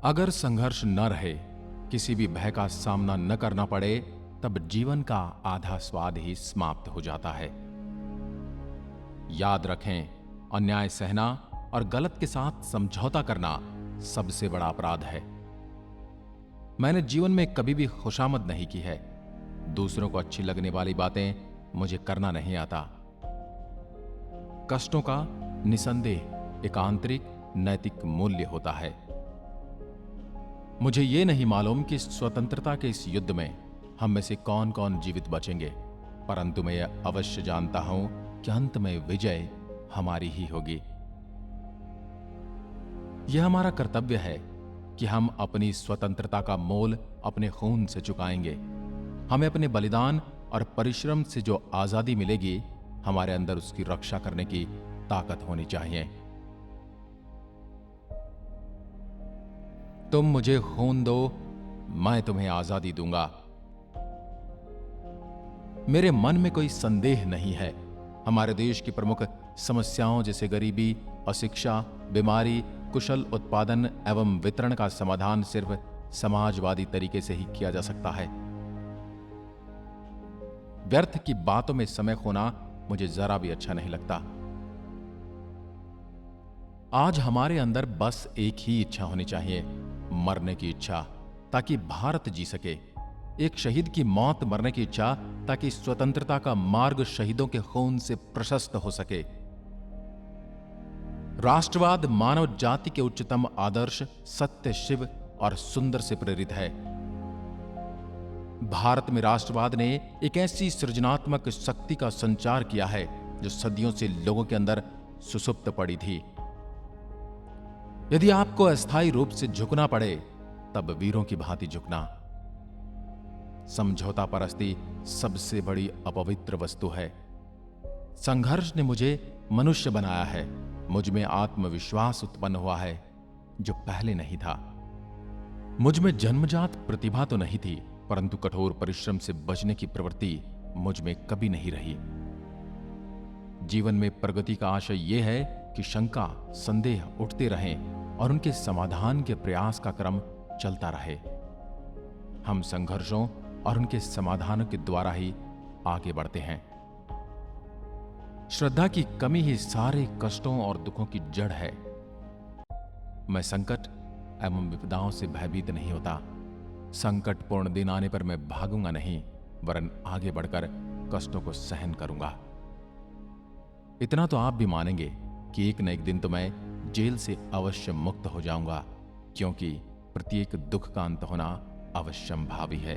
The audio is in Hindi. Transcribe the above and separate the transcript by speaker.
Speaker 1: अगर संघर्ष न रहे, किसी भी भय का सामना न करना पड़े, तब जीवन का आधा स्वाद ही समाप्त हो जाता है। याद रखें, अन्याय सहना और गलत के साथ समझौता करना सबसे बड़ा अपराध है। मैंने जीवन में कभी भी खुशामद नहीं की है। दूसरों को अच्छी लगने वाली बातें मुझे करना नहीं आता। कष्टों का निसंदेह एक आंतरिक नैतिक मूल्य होता है। मुझे यह नहीं मालूम कि स्वतंत्रता के इस युद्ध में हम में से कौन कौन जीवित बचेंगे, परंतु मैं यह अवश्य जानता हूं कि अंत में विजय हमारी ही होगी। यह हमारा कर्तव्य है कि हम अपनी स्वतंत्रता का मोल अपने खून से चुकाएंगे। हमें अपने बलिदान और परिश्रम से जो आजादी मिलेगी, हमारे अंदर उसकी रक्षा करने की ताकत होनी चाहिए। तुम मुझे खून दो, मैं तुम्हें आजादी दूंगा। मेरे मन में कोई संदेह नहीं है, हमारे देश की प्रमुख समस्याओं जैसे गरीबी, अशिक्षा, बीमारी, कुशल उत्पादन एवं वितरण का समाधान सिर्फ समाजवादी तरीके से ही किया जा सकता है। व्यर्थ की बातों में समय खोना मुझे जरा भी अच्छा नहीं लगता। आज हमारे अंदर बस एक ही इच्छा होनी चाहिए, मरने की इच्छा, ताकि भारत जी सके। एक शहीद की मौत मरने की इच्छा, ताकि स्वतंत्रता का मार्ग शहीदों के खून से प्रशस्त हो सके। राष्ट्रवाद मानव जाति के उच्चतम आदर्श सत्य, शिव और सुंदर से प्रेरित है। भारत में राष्ट्रवाद ने एक ऐसी सृजनात्मक शक्ति का संचार किया है जो सदियों से लोगों के अंदर सुसुप्त पड़ी थी। यदि आपको अस्थायी रूप से झुकना पड़े, तब वीरों की भांति झुकना। समझौता परस्ती सबसे बड़ी अपवित्र वस्तु है। संघर्ष ने मुझे मनुष्य बनाया है। मुझ में आत्मविश्वास उत्पन्न हुआ है जो पहले नहीं था। मुझ में जन्मजात प्रतिभा तो नहीं थी, परंतु कठोर परिश्रम से बचने की प्रवृत्ति मुझ में कभी नहीं रही। जीवन में प्रगति का आशय यह है कि शंका, संदेह उठते रहें और उनके समाधान के प्रयास का क्रम चलता रहे। हम संघर्षों और उनके समाधानों के द्वारा ही आगे बढ़ते हैं। श्रद्धा की कमी ही सारे कष्टों और दुखों की जड़ है। मैं संकट एवं विपदाओं से भयभीत नहीं होता। संकटपूर्ण दिन आने पर मैं भागूंगा नहीं, वरन आगे बढ़कर कष्टों को सहन करूंगा। इतना तो आप भी मानेंगे कि एक न एक दिन तो मैं जेल से अवश्य मुक्त हो जाऊंगा, क्योंकि प्रत्येक दुख का अंत होना अवश्यंभावी है।